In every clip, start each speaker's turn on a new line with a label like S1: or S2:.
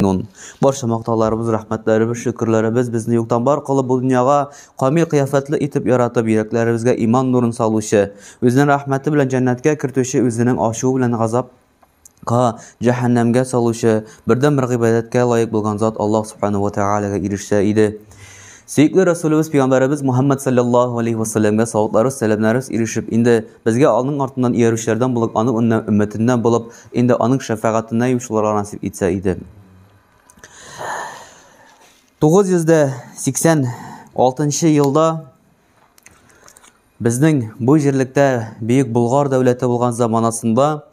S1: мамнун. Барша мактауларыбыз, рәхмәтләребез, шөкерләребез безне юктан бар кылып бу дөньяга камил кыяфәтле итеп яратып, йөрәкләребезгә иман нурын салучы, үзенең рәхмәте белән җәннәткә кертүче, үзенең ачуы белән газапка, җәһәннәмгә салучы, бердән бер гыйбадәткә лаек булган зат Аллаһ субханаһу ва таалагә ирешсә иде. Сөйкле Расулыбыз Пәйгамбәребез Мухаммад саллаллаһу алейхи ва саллямга саватларыбыз, сәламнарыбыз ирешеп, инде безгә аның артыннан иярүчеләрдән булып, аның өммәтеннән булып, инде аның шәфәгатенә юшылырга насип итсә иде. 986 елда безнең бу җирлектә бөек Болгар дәүләте булган заманасында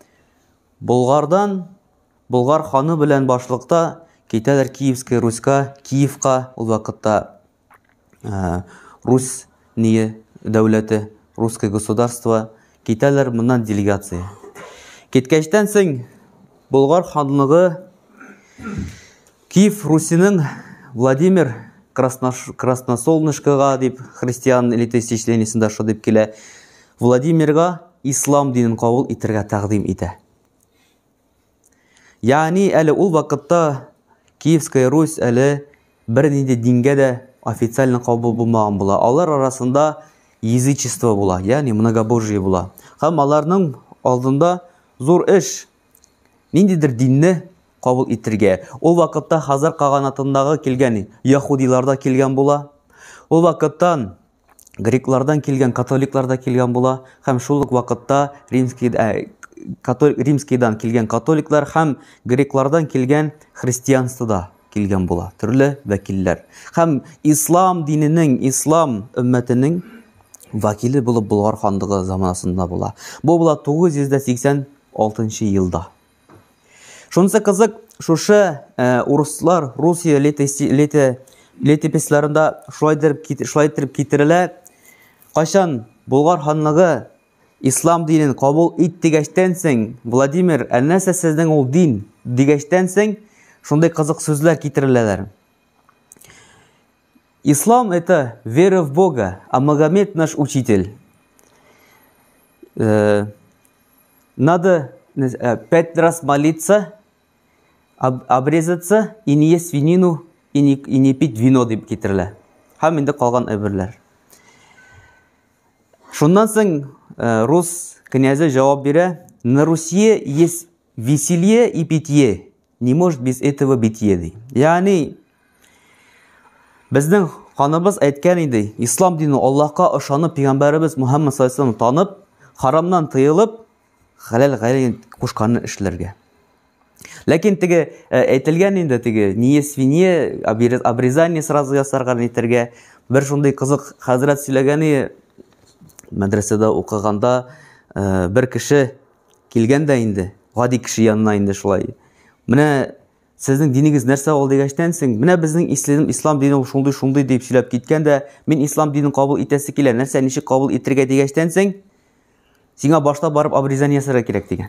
S1: Болгар ханы белән башлыкта китәләр Киевская Руська, Киевка, ул вакытта Рус дәүләте, русское государство, китәләр моннан делегация. Киткәчтән соң Болгар ханлыгы Киев Русиның Владимир Красносолнышкага дип христиан летосечлениясендә шул дип килә, Владимирга ислам динен кабул итәргә тәкъдим итә. Ягъни әле ул вакытта Киевская Русь әле бер нинди дингә дә официально кабул булмаган була. Алар арасында язычество була, ягъни многобожие була. Һәм аларның алдында зур эш ниндидер динне кабул итәргә. Ул вакытта Хазар каганатындагы килгән яһудиларда килгән була. Ул вакыттан греклардан килгән, католиклар да килгән була. Һәм шул ук вакытта римскийдан килгән католиклар һәм греклардан килгән христианство да килгән була. Төрле вәкилләр. Һәм ислам диненең, ислам өммәтенең вәкиле булып Болгар ханлыгы заманасында була. Бу була 986 елда. Шунысы кызык, шушы урыслар Русия летописларында шулай итеп китерелә. Кайчан Болгар ханлыгы ислам динен кабул иттегәчтән соң, Владимир, нәрсә сезнең ул дин дигәчтән соң, шундай кызык сүзләр китереләләр. Ислам — это вера в Бога, а Магомед наш учитель. Надо 5 раз молиться, обрезаться и не есть свинину, и не пить вино дип китерелә. Һәм инде калган әйберләр. Шуннан соң рус князы җавап бирә: на Руси есть веселье и питье, не может без этого битье ди. Ягъни безнең ханыбыз әйткән иде, ислам дине Аллаһка ышанып, Пәйгамбәребез Мухаммад саллаллаһу алейһи ва саллям танып, харамнан тыелып, халал кушканны эшләргә. Ләкин теге әйтелгән инде, теге не свинье, обрезание сразу ясарга әйтергә. Бер шундый кызык хәзрәт сөйләгәне, мәдрәсәдә укыганда бер кеше килгән дә инде, гади кеше янына инде шулай. Менә сезнең динегез нәрсә ул дигәчтән соң, менә безнең ислам дине ул шундый дип сөйләп киткән дә, мин ислам динен кабул итәсе килә, нәрсә ничек кабул итәргә дигәчтән соң, сиңа башта барып обрезание ясарга кирәк дигән.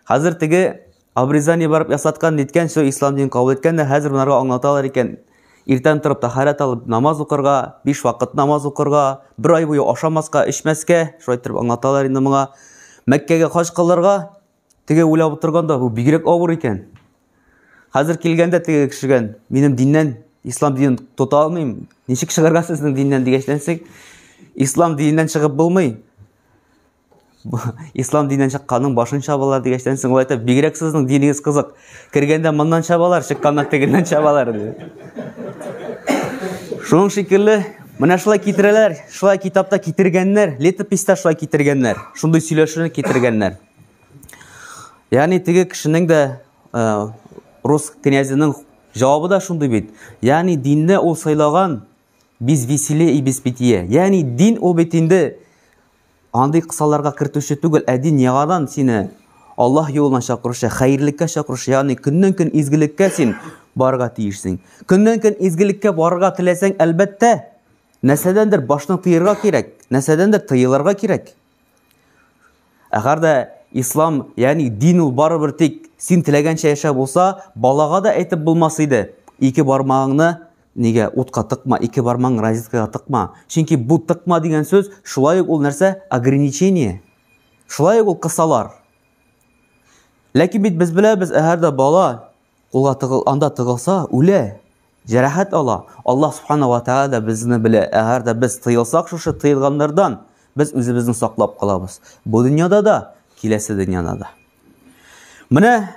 S1: Хәзер теге обрезание барып ясаткан диткән, шул ислам динен кабул иткән дә, хәзер монарга аңлаталар икән. Иртән торып тахарат алып намаз укырга, 5 вакыт намаз укырга, 1 ай буе ашамаска, эчмәскә, шулай итеп аңлаталар инде моңа. Мәккәгә хаҗ кылырга, теге уйлап утырганда, бу бигрәк авыр икән. Хәзер килгәндә теге кешегә, минем диннән, ислам динен тота алмыйм, ничек чыгарга сезнең диннән дигәчтән соң, ислам диненнән чыгып булмый. Ислам диненнән чыкканның башын чабалар дигәчтән соң, ул әйтә, бигрәк сезнең динегез кызык. Кергәндә моннан чабалар, чыкканнан тегеннән чабалар ди. Шуның шикелле, менә шулай китерәләр, шулай китапта китергәннәр, летописта шулай китергәннәр, шундый сөйләшүне китергәннәр. Ягъни теге кешенең дә рус князының җавабы да шундый бит. Ягъни динне ул сайлаган без веселье и без питье. Ягъни дин ул бит инде андый кысаларга кертүче түгел, дин ягадан сине Аллаһ юлына чакырышы, хәйрлеккә чакырышы, ягъни көннән-көн изгелеккә син барырга тиешсең. Көннән-көн изгелеккә барырга теләсәң, әлбәттә, нәрсәдәндер башны тыярга кирәк, нәрсәдәндер тыелырга кирәк. Әгәр дә ислам, ягъни дин ул барыбер тик син теләгәнчә яшәп булса, балага да әйтеп булмас иде. 2 бармагыңны нигә утка тыкма, 2 бармагың розеткага тыкма. Чөнки бу тыкма дигән сүз, шулай ук ул нәрсә ограничение. Шулай ук ул кысалар. Ләкин бит без беләбез, әгәр дә бала кулга анда тыгылса, үлә, җәрәхәт ала. Аллаһ Субханаһу ва Тааля да безне белә. Әгәр дә без тыелсак шушы тыелганнардан, без үзебезне саклап калабыз. Бу дөньяда да, киләсе дөньяда да. Менә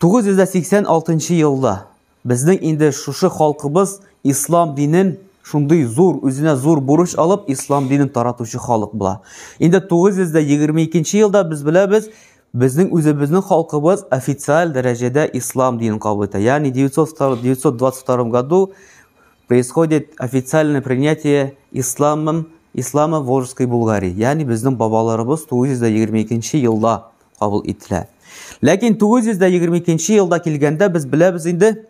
S1: 986 елда безнең инде шушы халкыбыз ислам динен шундый зур, үзенә зур бурыч алып, ислам динен таратучы халык була. Инде 922 елда без беләбез, безнең үзебезнең халкыбыз официаль дәрәҗәдә ислам динен кабул итә. Ягъни 922 году происходит официальное принятие ислама в Волжской Булгарии. Ягъни безнең бабаларыбыз 922 елда кабул ителә. Ләкин 922 елда килгәндә без беләбез инде,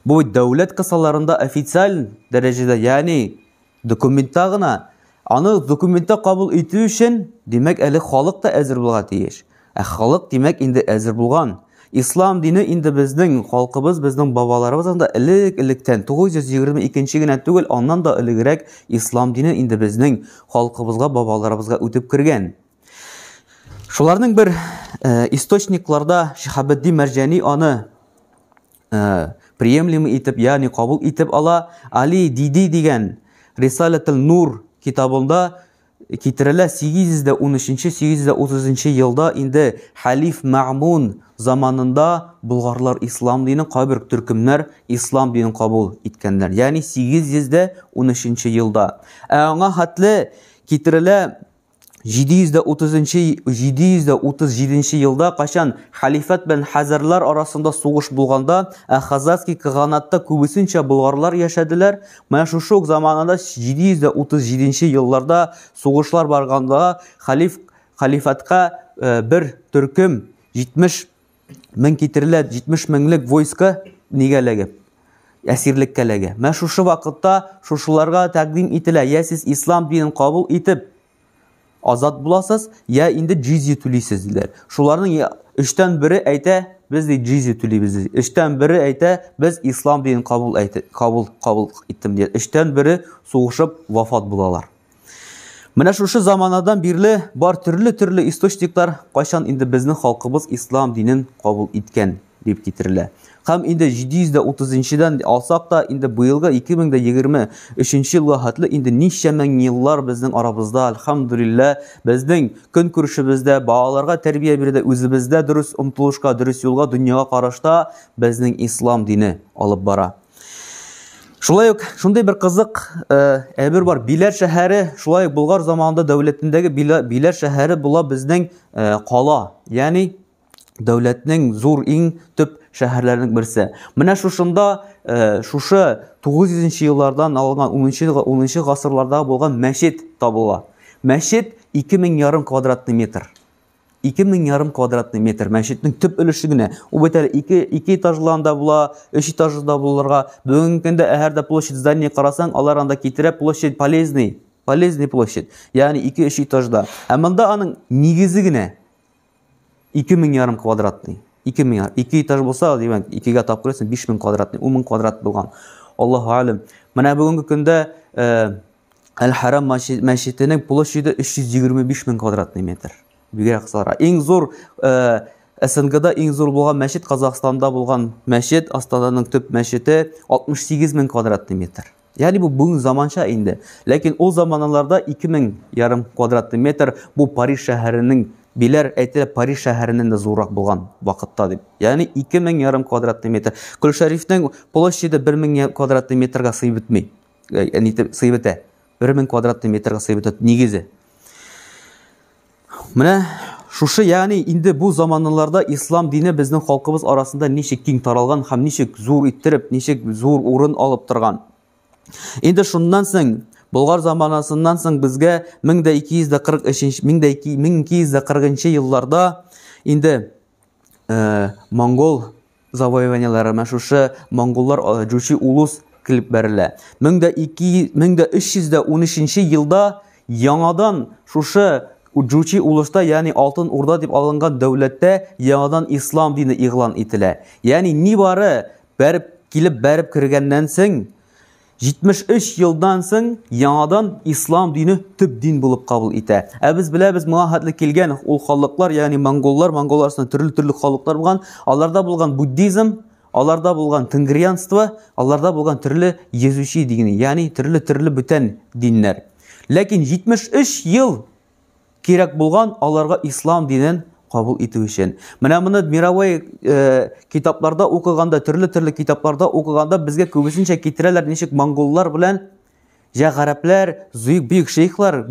S1: бу дәүләт кысаларында официаль дәрәҗәдә, ягъни документта гына, аны документта кабул итү өчен, димәк, әле халык та әзер булырга тиеш. Халык, димәк, инде әзер булган. Ислам дине инде безнең халкыбыз, безнең бабаларыбыз да элек-электән 922 генә түгел, аннан да элегрәк ислам дине инде безнең халкыбызга, бабаларыбызга үтеп кергән. Шуларның бер источникларда Шихабеддин Мәрҗани аны приемлемый итеп, ягъни кабул итеп ала. Али Диди дигән Рисалатул Нур китабында китерелә 813-830 елда инде Халиф Маъмун заманында булгарлар ислам динен, кайбер төркемнәр ислам динен кабул иткәннәр. Ягъни 813 елда. Аңа хәтле китерелә 737 елда, качан халифат белән хәзәрләр арасында сугыш булганда, Хазарский каганатта күбесенчә болгарлар яшәделәр. Менә шушы ук заманында 737 елларда сугышлар барганда халифатка бер төркем 70 мең китерелә, 70 меңлек войска нигәләгә, әсирлеккәләгә. Менә шушы вакытта шушыларга тәкъдим ителә, я сез ислам динен кабул итеп азат буласыз, я инде джизия түлисез диләр. Шуларның 3тән бире әйтә, без джизия түлибез. 3тән бире әйтә, без ислам динен кабул иттем дигән. 3тән бире сугышып вафат булалар. Менә шушы заманадан бирле бар төрле источниклар кайчан инде безнең халкыбыз ислам динен кабул иткән дип китерелә. Һәм инде 730-дан алсак та, инде быелгы 2023 елга хәтле инде ничә мең еллар безнең арабызда, альхамдулилла, безнең көн күрешебездә, балаларга тәрбия бирүдә, үзебездә дөрес омтылышка, дөрес юлга, дөньяга карашта безнең ислам дине алып бара. Шулай ук шундый бер кызык әйбер бар. Биләр шәһәре, шулай ук Болгар заманында дәүләтендәге Биләр шәһәре була безнең кала, ягъни дәүләтнең зур иң төп шәһәрләрнең берсе. Менә шушында шушы 900 еллардан алган 10 гасырларда булган мәчет табыла. Мәчет 2500 квадратный метр. 2500 квадратный метр мәчетнең төп өлеше генә. Ул бит әле 2 этажланда була, 3 этажланда булырга. Бүгенге көндә әгәр площадь здания карасаң, алар анда китерә площадь полезный площадь. Ягъни 2-3 этажда. Ә монда аның нигезе генә 2500 квадратный. 2 этаж булса, димәк, 2-гә тап күрәсең 5000 квадратный, 10,000 квадрат булган. Аллаһу алим. Менә бүгенге көндә Әл-Харам мәчетенең площаде 325 мең квадратный метр. Бигрәк сара. Иң зур СНГда иң зур булган мәчет Казакъстанда булган мәчет, Астананың төп мәчете 68 мең квадратный метр. Ягъни бу бүген заманча инде. Ләкин ул заманаларда 2500 квадратный метр бу Париж шәһәренең, биләр әйтелә, Париж шәһәреннән дә зуррак булган вакытта дип. Ягъни 2500 квадратный метр. Кул-Шарифның площаде 1000 квадратный метрга сыйып бетми. Ягъни сыйып бетә. 1000 квадратный метрга сыйып бетә нигезе. Менә шушы, ягъни инде бу заманларда ислам дине безнең халкыбыз арасында ничек киң таралган һәм ничек зур иттереп, ничек зур урын алып торган. Инде шуннан соң, Болгар заманасыннан соң безгә 1240 елларда инде монгол завоеваниялары, шушы монголлар Жучи улус килеп бәрелә. 1313 елда яңадан шушы Жучи улуста, ягъни Алтын Урда дип алынган дәүләттә яңадан ислам дине игълан ителә. Ягъни нибары бәреп кергәннән соң 73 елдан соң яңадан ислам дине төп дин булып кабул итә. Без беләбез, моңа хәтле килгән ул халыклар, ягъни монголлар арасында төрле халыклар булган. Аларда булган буддизм, аларда булган тенгриянство, аларда булган төрле язучи дини, ягъни төрле бүтән диннәр. Ләкин 73 ел кирәк булган аларга ислам динен кабул итү өчен. Менә моны мировой китапларда укыганда, төрле китапларда укыганда безгә күбесенчә китерәләр, ничек монголлар белән гарәпләр, бөек шейхлар,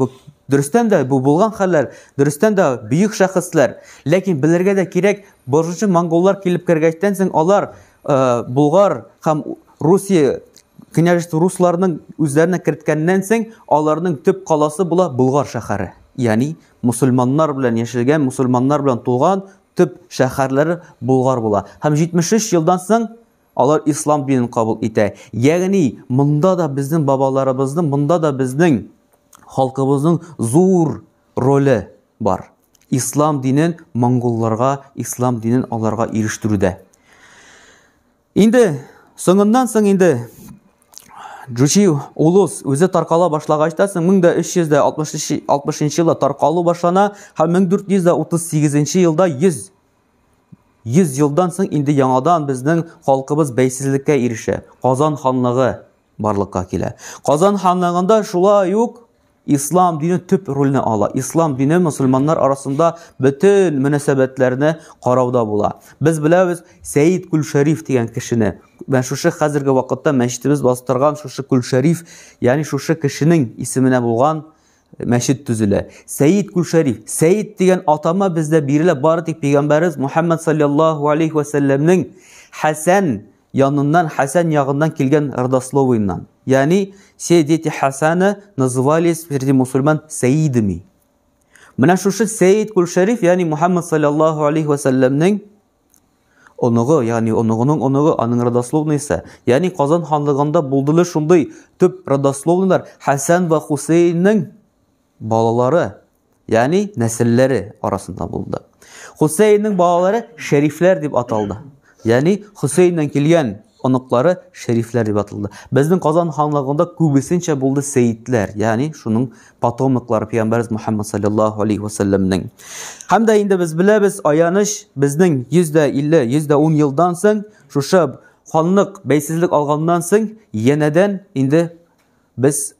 S1: дөрестән дә бу булган хәлләр, дөрестән дә бөек шәхесләр. Ләкин белергә дә кирәк, башынчы монголлар килеп кергәчтән соң алар Булгар һәм Русия княжество русларның үзләренә керткәннән соң аларның төп каласы була Булгар шәһәре. Ягъни мусульманнар белән яшәгән, мусульманнар белән тулган төп шәһәрләре Булгар була. Һәм 73 елдан соң алар ислам динен кабул итә. Ягъни монда да безнең бабаларыбызның, монда да безнең халкыбызның зур роле бар. Ислам динен монголларга, ислам динен аларга ирештирүдә. Инде соңыннан соң инде Джучи улус үзе таркала башлагачта 1360 елда таркалу башлана һәм 1438 елда 100 елдан соң инде яңадан безнең халкыбыз бәйсезлеккә ирешә. Казан ханлыгы барлыкка килә. Казан ханлыгында шулай ук ислам дине төп рольне ала. Ислам дине мусульманнар арасында bütün мөнәсәбәтләрне карауда була. Без беләбез Сәйид Күлшәриф дигән кешене. Мен шушы хәзерге вакытта мәчетебез бастырган шушы Күлшәриф, ягъни шушы кешенең исеменә булган мәчет төзелә. Сәйид Күлшәриф. Сәйид дигән атама бездә бирелә, бары тик пәйгамбәрбез Мухаммад саллаллаху алейхи ва салламның Хәсән яныннан, Хәсән ягыннан килгән родословиеннан. Ягъни все дети Хасана назывались среди мусульман Сәйидами. Менә шушы Сәйид Күлшәриф, ягъни Мухаммад саллаллаху алейхи ва салламның оныгы, ягъни оныгының оныгы, аның родословныйсы. Ягъни Казан ханлыгында булдылы шундый төп родословныйлар Хәсән ва Хусейнның балалары, ягъни нәселләре арасында булды. Хусейнның балалары шәрифләр дип аталды. Ягъни Хусейннан килгән оныклары шәрифләр дип аталды. Безнең Казан ханлыгында күбесенчә булды сәйидләр, ягъни шуның потомоклары пәйгамбәрбез Мухаммад саллаллаху алейхи ва салламның. Һәм дә инде без беләбез, аяныч безнең 150, 110 елдан соң шушы ханлык бәйсезлек алганнан соң янәдән инде biz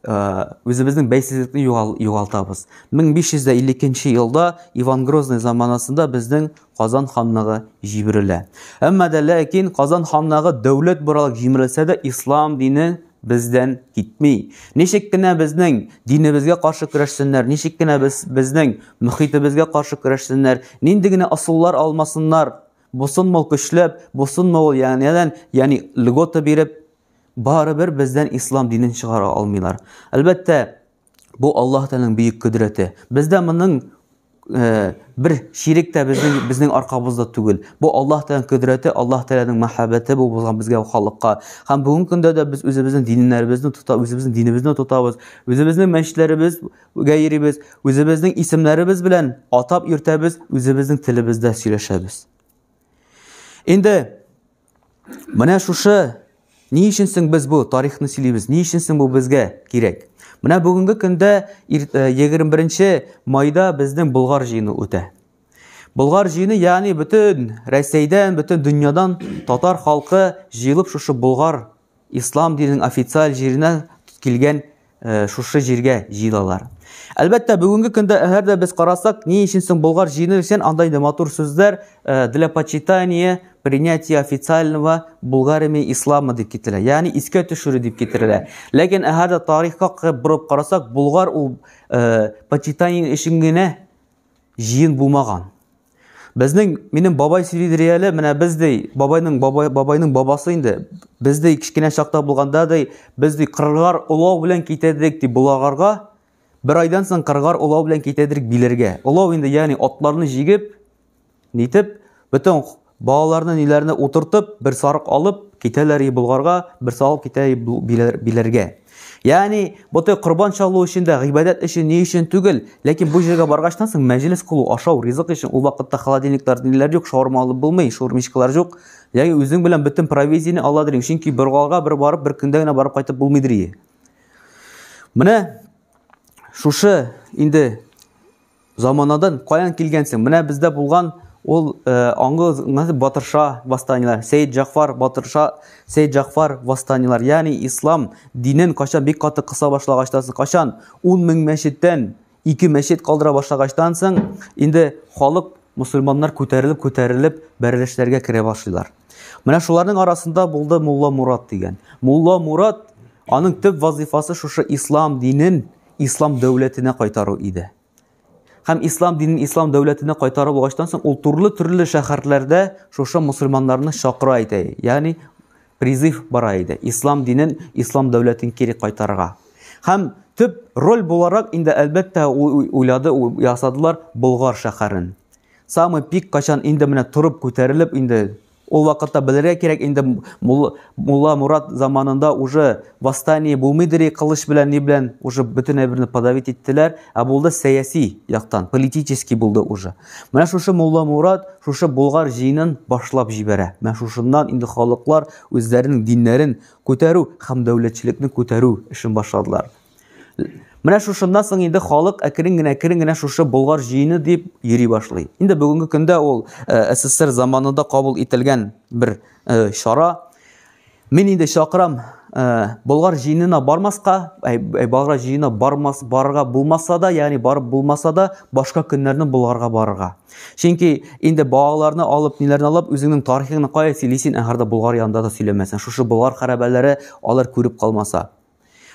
S1: özümüzün бәйсезлекне югалтабыз. 1552 елда Иван Грозный заманасында безнең Казан ханлыгы җибәрелә. Әмма дә ләкин Казан ханлыгы дәүләт буралык җимерелсә дә ислам дине бездән китми. Ничек кенә безнең динебезгә каршы көрәшсеннәр, ничек кенә безнең мөхитебезгә каршы көрәшсеннәр, нинди генә асыллар алмасыннар, бусынмал көчләп, бусынмал ягъни льгота биреп, барыбер бездән ислам динен чыгара алмыйлар. Әлбәттә, бу Аллаһ Тәгаләнең бөек көдрәте. Бездә моның бер ширик тә безнең аркабызда түгел. Бу Аллаһ Тәгаләнең көдрәте, Аллаһ Тәгаләнең мәхәббәте бу булган безгә халыкка. Һәм бүгенге көндә дә без үзебезнең диннәребезне тотабыз, үзебезнең динебезне тотабыз, үзебезнең мәчетләребезгә йөрибез, үзебезнең исемнәребез белән атап йөртәбез, үзебезнең телебездә сөйләшәбез. Инде менә шушы ни өчен соң без бу тарихны сөйлибез? Ни өчен соң бу безгә кирәк? Менә бүгенге көндә 21 майда безнең Булгар җыены үтә. Булгар җыены, ягъни бүтән Россиядән, бүтән дөньядан татар халкы җыелып шушы Булгар ислам диненең официаль җиренә килгән шушы җиргә җыелалар. Әлбәттә, бүгенге көндә әгәр дә без карасак, ни өчен соң Булгар җыены өчен андай да матур сүзләр для почитания принятия официального Булгариями ислама дип китерелә. Ягъни искә төшерү дип китерелә. Ләкин әгәр дә тарихка бурып карасак, Булгар ул почитание өчен генә җыен булмаган. Минем бабай сөйлидер әле, менә бездәй бабайның бабасы инде. Бездәй кичкенә чакта булганда да бездәй кыргар улау белән китәдек дип булагарга, bir aydan соң кыргар улау белән китәдек биләргә. Улау инде ягъни атларны җигеп, нитеп, бүтән балаларны ниләрне утыртып, бер сарык алып, китәләр Болгарга, бер салып китәләр биләргә. Ягъни, бу корбан чалу өчен дә, гыйбадәт өчен, ни өчен түгел, ләкин бу җиргә баргачтан соң мәҗлес кылу, ашау, ризык өчен ул вакытта холодильниклар ниләр юк, шаурма алып булмый, шаурмичкалар юк. Ягъни үзең белән бөтен провизияне аладыр, чөнки бер галга бер барып, бер көндә генә барып кайтып булмыйдыр. Менә шушы инде заманадан каян килгәнсең? Менә бездә булган ул аңгы батырша восстаниялар, Сейд Джафар батырша, Сейд Джафар восстаниялар, ягъни ислам динен качан бик каты кыса башлагачтан соң, качан 10 мең мәчеттән 2 мәчет калдыра башлагачтан соң, инде халык, мусульманнар күтәрелеп бәрелешләргә керә башлыйлар. Менә шуларның арасында булды Мулла Мурат дигән. Мулла Мурат аның төп вазифасы шушы ислам динен ислам дәүләтенә кайтару иде. Һәм ислам динен ислам дәүләтенә кайтарып булгачтан соң, ул төрле шәһәрләрдә шушы мусульманнарны чакыра иде. Ягъни призыв бара иде. Ислам динен ислам дәүләтен кире кайтарырга. Һәм төп роль буларак инде әлбәттә уйлады, ясадылар Болгар шәһәрен. Самый пик качан инде менә турып күтәрелеп инде ул вакытта белергә кирәк, инде Мулла Мурат заманында уже восстание булмыйдыр, кылыч белән ни белән уже бөтен әйберне подавить иттеләр, ә булды сәяси яктан, политический булды уже. Менә шушы Мулла Мурат шушы Болгар җыенын башлап җибәрә. Менә шушыннан инде халыклар үзләренең диннәрен күтәрү һәм дәүләтчелекне күтәрү эшен башладылар. Менә шушыннан соң инде халык әкрен генә шушы Болгар җыены дип йөри башлый. Инде бүгенге көндә ул СССР заманында кабул ителгән бер шара. Мин инде чакырам Болгар җыенына бармаска, Болгар җыенына барырга булмаса да, ягъни барып булмаса да, башка көннәрне Болгарга барырга. Чөнки инде балаларны алып, ниләрне алып, үзеңнең тарихыңны кая сөйлисең, әгәр Болгар янында да сөйләмәсәң, шушы Болгар хәрабәләре алар күреп калмаса.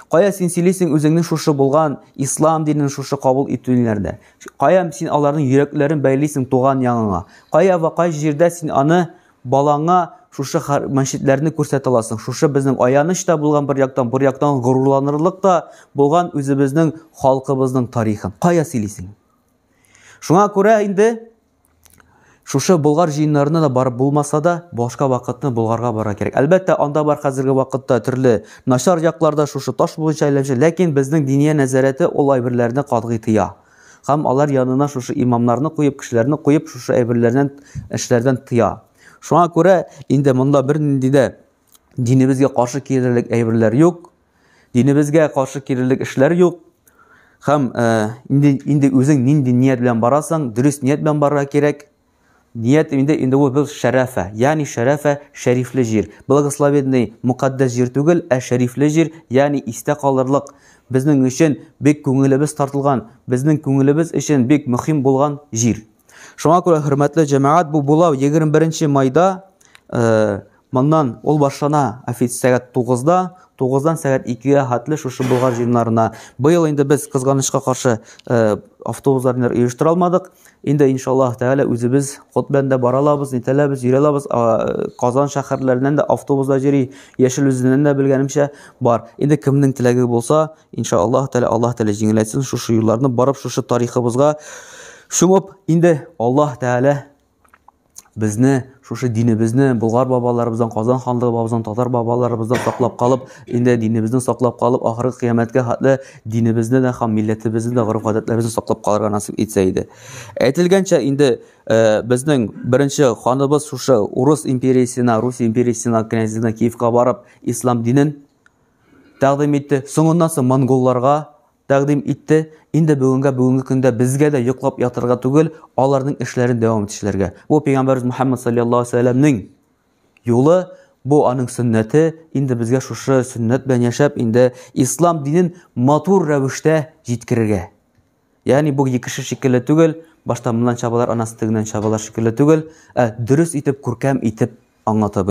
S1: Кая син сөйлисең үзеңнең шушы булган ислам динен шушы кабул итүләрдә? Кая син аларның йөрәкләрен бәйлисең туган яңаңа? Кая ва кай җирдә син аны балаңа шушы мәчетләрне күрсәтә аласың? Шушы безнең аяныч та булган бер яктан горурланырлык та булган үзебезнең халкыбызның тарихын. Кая сөйлисең? Шуңа күрә инде шушы Болгар җыеннарына да барып булмаса да, башка вакытны Болгарга бара кирәк. Әлбәттә, анда бар хәзерге вакытта төрле начар якларда шушы таш буенча әйләнешә, ләкин безнең диния нәзарәте ул әйберләрне катгый тыя. Һәм алар янына шушы имамнарны куеп, кешеләрне куеп, шушы әйберләрдән, эшләрдән тыя. Шуңа күрә инде монда бер нинди дә динебезгә каршы килерлек әйберләр юк, динебезгә каршы килерлек эшләр юк. Һәм инде үзең нинди ният белән барасың, дөрес ният белән барырга кирәк. Ният инде ул бер шәрәфә, ягъни шәрәфә шәрифле җир. Благословенный, мукаддас җир түгел, ә шәрифле җир, ягъни истә калырлык. Безнең өчен бик күңелебез тартылган, безнең күңелебез өчен бик мөһим булган җир. Шуңа күрә, хөрмәтле җәмәгать, бу була 21 майда, моннан ул башлана сәгать 9-да, 9-дан сәгать 2-гә хәтле шушы Болгар җыеннарына. Быел инде без кызганычка каршы автобусларны оештыра алмадык. Инде иншаллаһ тәгалә үзебез хот белән дә бара алабыз, нитәләбез, йөри алабыз. Казан шәһәрләреннән дә автобуслар йөри, Яшел үзеннән дә белгәнемчә бар. Инде кемнең теләге булса, иншаллаһ тәгалә Аллаһ тәгалә җиңеләйтсен шушы юлларны барып, шушы тарихыбызга шуңып, инде Аллаһ тәгалә безне, шушы динебезне, Болгар бабаларыбыздан, Казан ханлыгы бабабыздан, татар бабаларыбыздан саклап калып, инде динебезне саклап калып, ахыргы кыямәткә хәтле динебезне дә һәм милләтебезне дә, гореф-гадәтләребезне саклап калырга насыйп итсә иде. Әйтелгәнчә, инде безнең беренче ханыбыз шушы Урыс империясына, Русия империясына, князьлегенә Киевка барып, ислам динен тәкъдим итте. Соңыннан соң монголларга тәкъдим итте. Инде бүгенге көндә безгә дә йоклап ятырга түгел, аларның эшләрен дәвам итүчеләргә. Бу Пәйгамбәрбез Мөхәммәд саллаллаһу алейһи ва сәлламның юлы, бу аның сөннәте. Инде безгә шушы сөннәт белән яшәп, инде ислам динен матур рәвештә җиткерергә. Ягъни бу ике кеше шикелле түгел, башта моннан чабалар, анасы тегеннән чабалар шикелле түгел, дөрес итеп, күркәм итеп аңлатып